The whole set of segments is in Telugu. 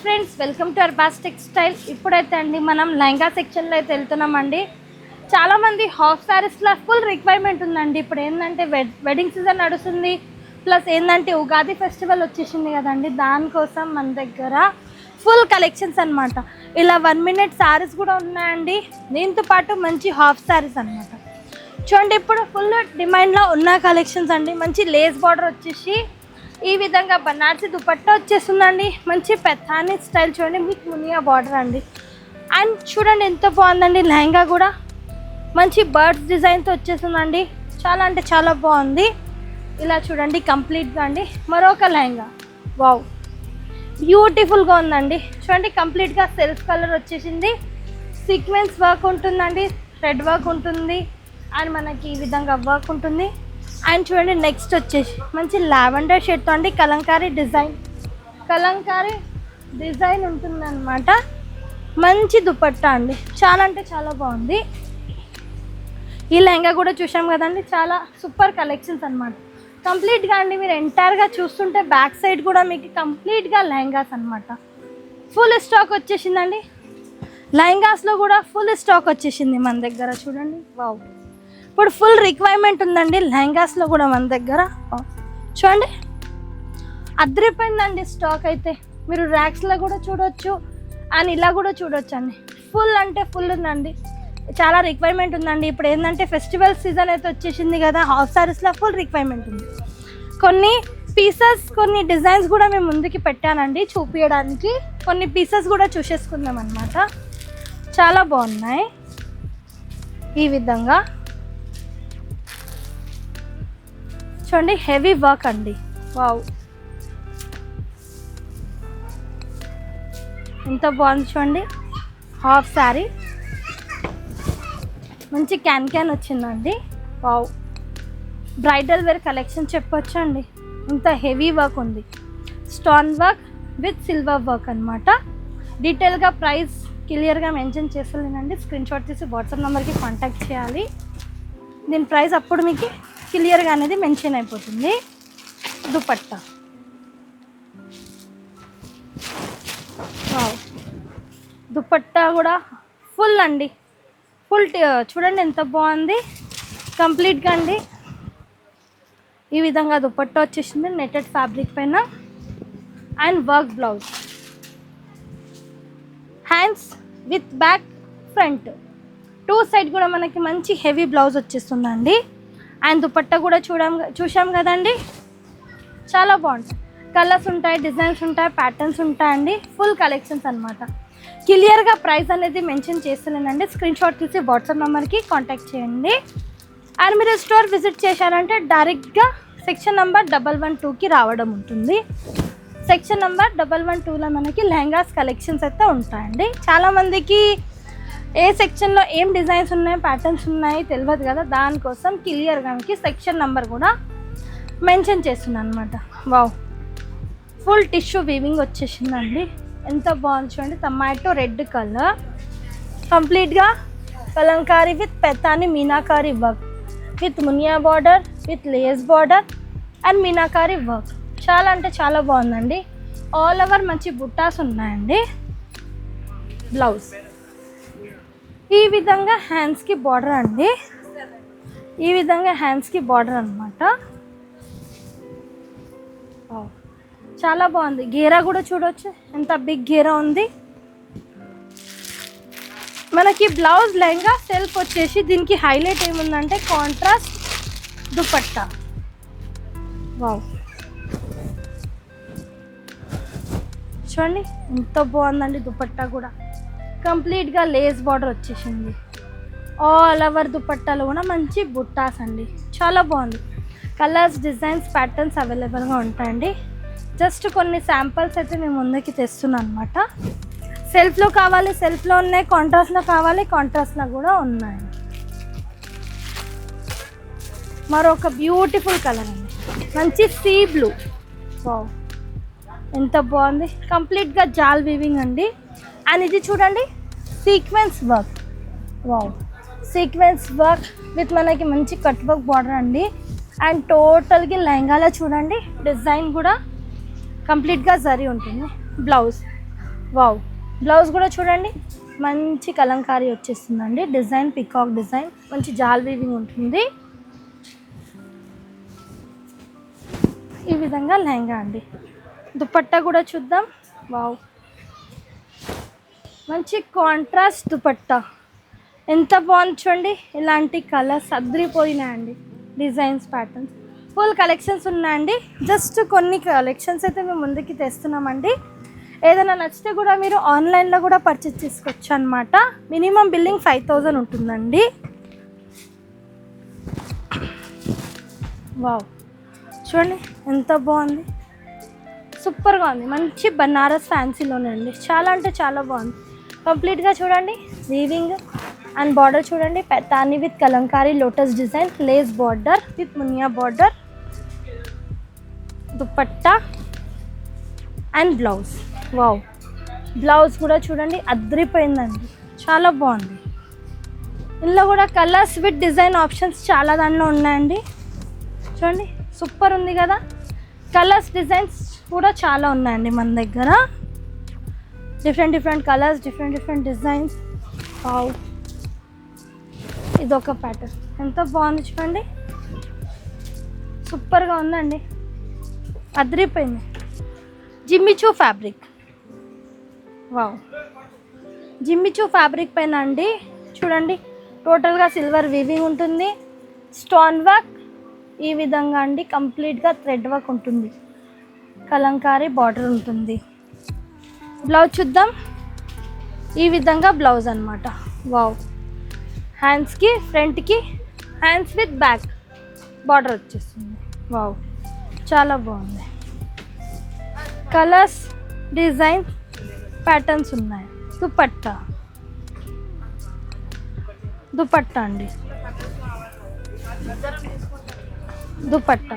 Friends, welcome to Arbaz textile. ఇప్పుడైతే అండి మనం లెహంగా సెక్షన్లో అయితే వెళ్తున్నామండి. చాలామంది హాఫ్ శారీస్లో ఫుల్ రిక్వైర్మెంట్ ఉందండి. ఇప్పుడు ఏంటంటే వెడ్డింగ్ సీజన్ నడుస్తుంది, ప్లస్ ఏంటంటే ఉగాది ఫెస్టివల్ వచ్చేసింది కదండి. దానికోసం మన దగ్గర ఫుల్ కలెక్షన్స్ అనమాట. ఇలా 1 minute శారీస్ కూడా ఉన్నాయండి. దీంతో పాటు మంచి హాఫ్ శారీస్ అనమాట. చూడండి, ఇప్పుడు ఫుల్ డిమాండ్లో ఉన్న కలెక్షన్స్ అండి. మంచి లేస్ బార్డర్ వచ్చేసి ఈ విధంగా బనారసి దుపట్టా వచ్చేస్తుందండి. మంచి పెథానీ స్టైల్ చూడండి, మీకు మునియా బార్డర్ అండి. అండ్ చూడండి ఎంత బాగుందండి. లెహంగా కూడా మంచి బర్డ్స్ డిజైన్తో వచ్చేస్తుందండి. చాలా అంటే చాలా బాగుంది. ఇలా చూడండి కంప్లీట్గా అండి. మరొక లెహంగా, వావ్, బ్యూటిఫుల్గా ఉందండి. చూడండి కంప్లీట్గా సెల్ఫ్ కలర్ వచ్చేసింది. సీక్వెన్స్ వర్క్ ఉంటుందండి, థ్రెడ్ వర్క్ ఉంటుంది, అండ్ మనకి ఈ విధంగా వర్క్ ఉంటుంది. అండ్ చూడండి నెక్స్ట్ వచ్చేసి మంచి లావెండర్ షేడ్తో అండి కలంకారీ డిజైన్ ఉంటుందన్నమాట. మంచి దుపట్టా అండి, చాలా అంటే చాలా బాగుంది. ఈ లెహంగా కూడా చూసాం కదండి, చాలా సూపర్ కలెక్షన్స్ అనమాట. కంప్లీట్గా అండి మీరు ఎంటైర్గా చూస్తుంటే బ్యాక్ సైడ్ కూడా మీకు కంప్లీట్గా లెహంగాస్ అనమాట. ఫుల్ స్టాక్ వచ్చేసిందండి. లెహంగాస్లో కూడా ఫుల్ స్టాక్ వచ్చేసింది మన దగ్గర. చూడండి, వావ్, ఇప్పుడు ఫుల్ రిక్వైర్మెంట్ ఉందండి లెహంగాస్లో కూడా మన దగ్గర. చూడండి అదిరిపోయిందండి స్టాక్ అయితే. మీరు ర్యాక్స్లో కూడా చూడొచ్చు అండ్ ఇలా కూడా చూడొచ్చు అండి. ఫుల్ అంటే ఫుల్ ఉందండి, చాలా రిక్వైర్మెంట్ ఉందండి. ఇప్పుడు ఏంటంటే ఫెస్టివల్ సీజన్ అయితే వచ్చేసింది కదా, హాఫ్ శారీస్లో ఫుల్ రిక్వైర్మెంట్ ఉంది. కొన్ని పీసెస్, కొన్ని డిజైన్స్ కూడా మేము ముందుకి పెట్టానండి చూపించడానికి. కొన్ని పీసెస్ కూడా చూసేసుకుందాం అనమాట. చాలా బాగున్నాయి. ఈ విధంగా చూడండి, హెవీ వర్క్ అండి. వావ్, ఎంత బాగుంది చూడండి. హాఫ్ శారీ మంచి క్యాన్ వచ్చిందండి. వావ్, బ్రైడల్ వేర్ కలెక్షన్ చెప్పొచ్చు అండి. ఇంత హెవీ వర్క్ ఉంది, stone work with silver work అనమాట. డీటెయిల్గా ప్రైస్ క్లియర్గా మెన్షన్ చేస్తలేనండి. స్క్రీన్ షాట్ తీసి వాట్సాప్ నెంబర్కి కాంటాక్ట్ చేయాలి. దీని ప్రైస్ అప్పుడు మీకు క్లియర్గా అనేది మెన్షన్ అయిపోతుంది. దుపట్టా, వావ్, దుపట్టా కూడా ఫుల్ అండి. ఫుల్ చూడండి ఎంత బాగుంది కంప్లీట్గా అండి. ఈ విధంగా దుపట్టా వచ్చేసింది నెట్టెడ్ ఫ్యాబ్రిక్ పైన. And work blouse, hands with back front 2 side కూడా మనకి మంచి హెవీ బ్లౌజ్ వచ్చేస్తుందండి. అండ్ దుపట్టా కూడా చూసాం కదండి, చాలా బాగుంటాయి. కలర్స్ ఉంటాయి, డిజైన్స్ ఉంటాయి, ప్యాటర్న్స్ ఉంటాయండి. ఫుల్ కలెక్షన్స్ అనమాట. క్లియర్గా ప్రైస్ అనేది మెన్షన్ చేస్తలేనండి. స్క్రీన్ షాట్ తీసి వాట్సాప్ నెంబర్కి కాంటాక్ట్ చేయండి. అండ్ మీరు స్టోర్ విజిట్ చేశారంటే డైరెక్ట్గా సెక్షన్ నెంబర్ 112కి రావడం ఉంటుంది. సెక్షన్ నెంబర్ 112లో మనకి లెహంగాస్ కలెక్షన్స్ అయితే ఉంటాయండి. చాలామందికి ఏ సెక్షన్లో ఏం డిజైన్స్ ఉన్నాయి, ప్యాటర్న్స్ ఉన్నాయి తెలియదు కదా, దానికోసం క్లియర్గా మనకి సెక్షన్ నెంబర్ కూడా మెన్షన్ చేస్తున్నాను అనమాట. వావ్, ఫుల్ టిష్యూ వీవింగ్ వచ్చేసిందండి. ఎంత బాగుంది చూడండి. టమాటో రెడ్ కలర్, కంప్లీట్గా Kalamkari with Paithani meenakari work with Muniya border with lace border and meenakari work. చాలా అంటే చాలా బాగుందండి. ఆల్ ఓవర్ మంచి బుట్టాస్ ఉన్నాయండి. బ్లౌజ్ ఈ విధంగా హ్యాండ్స్కి బార్డర్ అండి. ఈ విధంగా హ్యాండ్స్కి బార్డర్ అనమాట. చాలా బాగుంది. గేరా కూడా చూడవచ్చు, ఎంత బిగ్ గేరా ఉంది. మనకి బ్లౌజ్ లెహంగా సెల్ఫ్ వచ్చేసి దీనికి హైలైట్ ఏముందంటే కాంట్రాస్ట్ దుపట్టా. వావ్, చూడండి ఎంత బాగుందండి. దుపట్టా కూడా కంప్లీట్గా లేస్ బార్డర్ వచ్చేసింది. ఆల్ ఓవర్ దుపట్టాలో కూడా మంచి బుట్టాస్ అండి. చాలా బాగుంది. కలర్స్, డిజైన్స్, ప్యాటర్న్స్ అవైలబుల్గా ఉంటాయండి. జస్ట్ కొన్ని శాంపిల్స్ అయితే మేము ముందుకి తెస్తున్నాం అనమాట. సెల్ఫ్లో కావాలి, సెల్ఫ్లో ఉన్నాయి. కాంట్రాస్ట్లో కావాలి, కాంట్రాస్ట్లో కూడా ఉన్నాయి. మరొక బ్యూటిఫుల్ కలర్ అండి, మంచి సీ బ్లూ. వావ్, ఎంత బాగుంది. కంప్లీట్గా జాల్ వీవింగ్ అండి. అండ్ ఇది చూడండి sequence work. Wow, sequence work with మనకి మంచి కట్ వర్క్ బార్డర్ అండి. అండ్ టోటల్గా లెహంగాలో చూడండి డిజైన్ కూడా కంప్లీట్గా జరీ ఉంటుంది. బ్లౌజ్ వావ్, బ్లౌజ్ కూడా చూడండి మంచి కలంకారీ వచ్చేస్తుందండి. డిజైన్ పికాక్ డిజైన్, మంచి జాల్ వీవింగ్ ఉంటుంది. ఈ విధంగా లెహంగా అండి. దుపట్టా కూడా చూద్దాం. వావ్, మంచి కాంట్రాస్ట్ దుపట్టా ఎంత బాగుంది చూడండి. ఇలాంటి కలర్స్ అద్రిపోయినాయండి. డిజైన్స్ ప్యాటర్న్స్ ఫుల్ కలెక్షన్స్ ఉన్నాయండి. జస్ట్ కొన్ని కలెక్షన్స్ అయితే మేము ముందుకి తెస్తున్నామండి. ఏదైనా నచ్చితే కూడా మీరు ఆన్లైన్లో కూడా పర్చేస్ చేసుకోవచ్చు అనమాట. మినిమం బిల్లింగ్ 5000 ఉంటుందండి. వావ్, చూడండి ఎంత బాగుంది, సూపర్గా ఉంది. మంచి బనారస్ ఫ్యాన్సీలోనే అండి. చాలా అంటే చాలా బాగుంది. కంప్లీట్గా చూడండి వీవింగ్ అండ్ బార్డర్ చూడండి. తాని with Kalamkari lotus design, lace border with Muniya border, dupatta and blouse. Wow, blouse కూడా చూడండి అద్రిపోయిందండి, చాలా బాగుంది. ఇందులో కూడా కలర్స్ విత్ డిజైన్ ఆప్షన్స్ చాలా దాంట్లో ఉన్నాయండి. చూడండి సూపర్ ఉంది కదా. కలర్స్ డిజైన్స్ కూడా చాలా ఉన్నాయండి మన దగ్గర. Different colours, different designs. Wow, ఇదొక ప్యాటర్న్ ఎంత బాగుంది చూడండి, సూపర్గా ఉందండి, అదిరిపోయింది. Jimmy Choo fabric. Wow, Jimmy Choo fabric పైన అండి చూడండి టోటల్గా సిల్వర్ వీవింగ్ ఉంటుంది. స్టోన్ వర్క్ ఈ విధంగా అండి, కంప్లీట్గా థ్రెడ్ వర్క్ ఉంటుంది. కలంకారీ బార్డర్ ఉంటుంది. బ్లౌజ్ చూద్దాం. ఈ విధంగా బ్లౌజ్ అనమాట. వావ్, హ్యాండ్స్కి ఫ్రంట్కి హ్యాండ్స్ విత్ బ్యాక్ బార్డర్ వచ్చేస్తుంది. వావ్, చాలా బాగుంది. కలర్స్, డిజైన్, ప్యాటర్న్స్ ఉన్నాయి. దుపట్టా అండి, దుపట్టా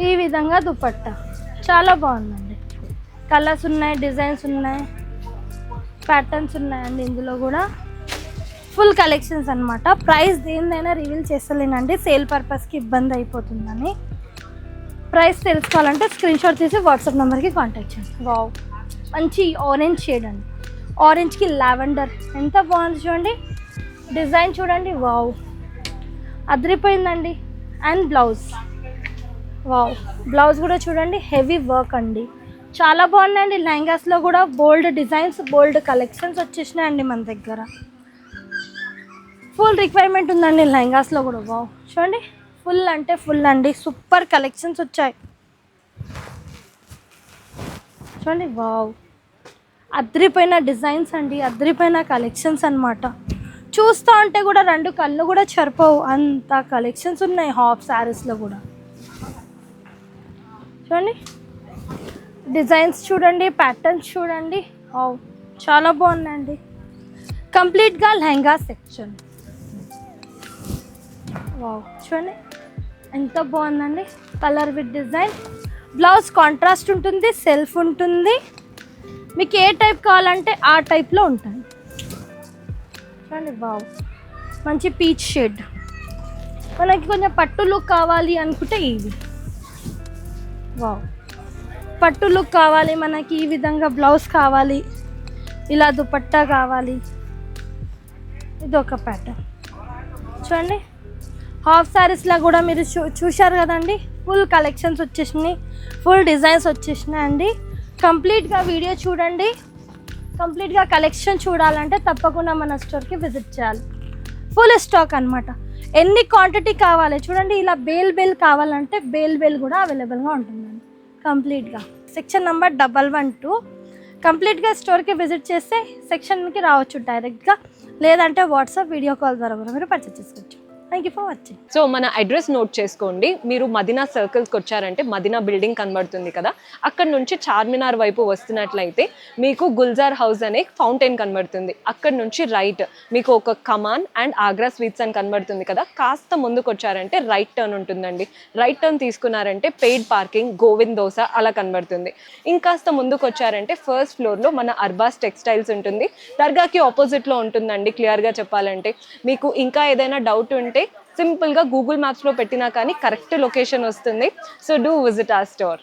ఈ విధంగా దుపట్టా చాలా బాగుందండి. కలర్స్ ఉన్నాయి, డిజైన్స్ ఉన్నాయి, ప్యాటర్న్స్ ఉన్నాయండి. ఇందులో కూడా ఫుల్ కలెక్షన్స్ అనమాట. ప్రైస్ దేనిదైనా రివీల్ చేస్తలేనండి, సేల్ పర్పస్కి ఇబ్బంది అయిపోతుందని. ప్రైస్ తెలుసుకోవాలంటే స్క్రీన్ షాట్ తీసి వాట్సాప్ నెంబర్కి కాంటాక్ట్ చేయండి. వావ్, మంచి ఆరెంజ్ షేడ్ అండి. ఆరెంజ్కి లావెండర్ ఎంత బాగుంది చూడండి. డిజైన్ చూడండి. వావ్, అదిరిపోయిందండి. And blouse. వావ్, బ్లౌజ్ కూడా చూడండి హెవీ వర్క్ అండి, చాలా బాగున్నాయండి. లెహంగాస్లో కూడా బోల్డ్ డిజైన్స్, బోల్డ్ కలెక్షన్స్ వచ్చేసినాయండి మన దగ్గర. ఫుల్ రిక్వైర్మెంట్ ఉందండి లెహంగాస్లో కూడా. వావ్, చూడండి ఫుల్ అంటే ఫుల్ అండి, సూపర్ కలెక్షన్స్ వచ్చాయి చూడండి. వావ్, అద్రిపోయిన డిజైన్స్ అండి, అద్రిపోయిన కలెక్షన్స్ అనమాట. చూస్తూ ఉంటే కూడా రెండు కళ్ళు కూడా సరిపోవు, అంత కలెక్షన్స్ ఉన్నాయి. హాఫ్ శారీస్లో కూడా చూడండి, డిజైన్స్ చూడండి, ప్యాటర్న్స్ చూడండి. వావ్, చాలా బాగున్నాయండి. కంప్లీట్గా లెహంగా సెక్షన్. వావ్, చూడండి ఎంత బాగుందండి. Colour with design. Blouse contrast ఉంటుంది, సెల్ఫ్ ఉంటుంది. మీకు ఏ టైప్ కావాలంటే ఆ టైప్లో ఉంటుంది చూడండి. వావ్, మంచి పీచ్ షేడ్. మనకి కొంచెం పట్టు లుక్ కావాలి అనుకుంటే ఇవి. వావ్, పట్టు లుక్ కావాలి మనకి, ఈ విధంగా బ్లౌజ్ కావాలి, ఇలా దుపట్టా కావాలి. ఇది ఒక ప్యాటర్న్ చూడండి. హాఫ్ శారీస్లో కూడా మీరు చూశారు కదండి, ఫుల్ కలెక్షన్స్ వచ్చేసినాయి, ఫుల్ డిజైన్స్ వచ్చేసినాయి అండి. కంప్లీట్గా వీడియో చూడండి. కంప్లీట్గా కలెక్షన్ చూడాలంటే తప్పకుండా మన స్టోర్కి విజిట్ చేయాలి. ఫుల్ స్టాక్ అనమాట. ఎన్ని క్వాంటిటీ కావాలి చూడండి. ఇలా బేల్ కావాలంటే బేల్ కూడా అవైలబుల్గా ఉంటుందండి. కంప్లీట్గా సెక్షన్ నెంబర్ 112. కంప్లీట్గా స్టోర్కి విజిట్ చేస్తే సెక్షన్కి రావచ్చు డైరెక్ట్గా, లేదంటే వాట్సాప్ వీడియో కాల్ ద్వారా కూడా మీరు పర్చేస్ చేసుకోవచ్చు. Thank you for watching. So మన అడ్రస్ నోట్ చేసుకోండి. మీరు మదీనా సర్కిల్స్కి వచ్చారంటే మదీనా బిల్డింగ్ కనబడుతుంది కదా, అక్కడ నుంచి చార్మినార్ వైపు వస్తున్నట్లయితే మీకు గుల్జార్ హౌస్ అనే ఫౌంటైన్ కనబడుతుంది. అక్కడ నుంచి రైట్ మీకు ఒక కమాన్ అండ్ ఆగ్రా స్వీట్స్ అని కనబడుతుంది కదా, కాస్త ముందుకు వచ్చారంటే రైట్ టర్న్ ఉంటుందండి. రైట్ టర్న్ తీసుకున్నారంటే పెయిడ్ పార్కింగ్, గోవింద్ దోస అలా కనబడుతుంది. ఇంకాస్త ముందుకు వచ్చారంటే ఫస్ట్ ఫ్లోర్లో మన అర్బాస్ టెక్స్టైల్స్ ఉంటుంది. దర్గాకి ఆపోజిట్లో ఉంటుందండి. క్లియర్గా చెప్పాలంటే మీకు ఇంకా ఏదైనా డౌట్ ఉంటే సింపుల్గా గూగుల్ మ్యాప్స్లో పెట్టినా కానీ కరెక్ట్ లొకేషన్ వస్తుంది. So do visit our store.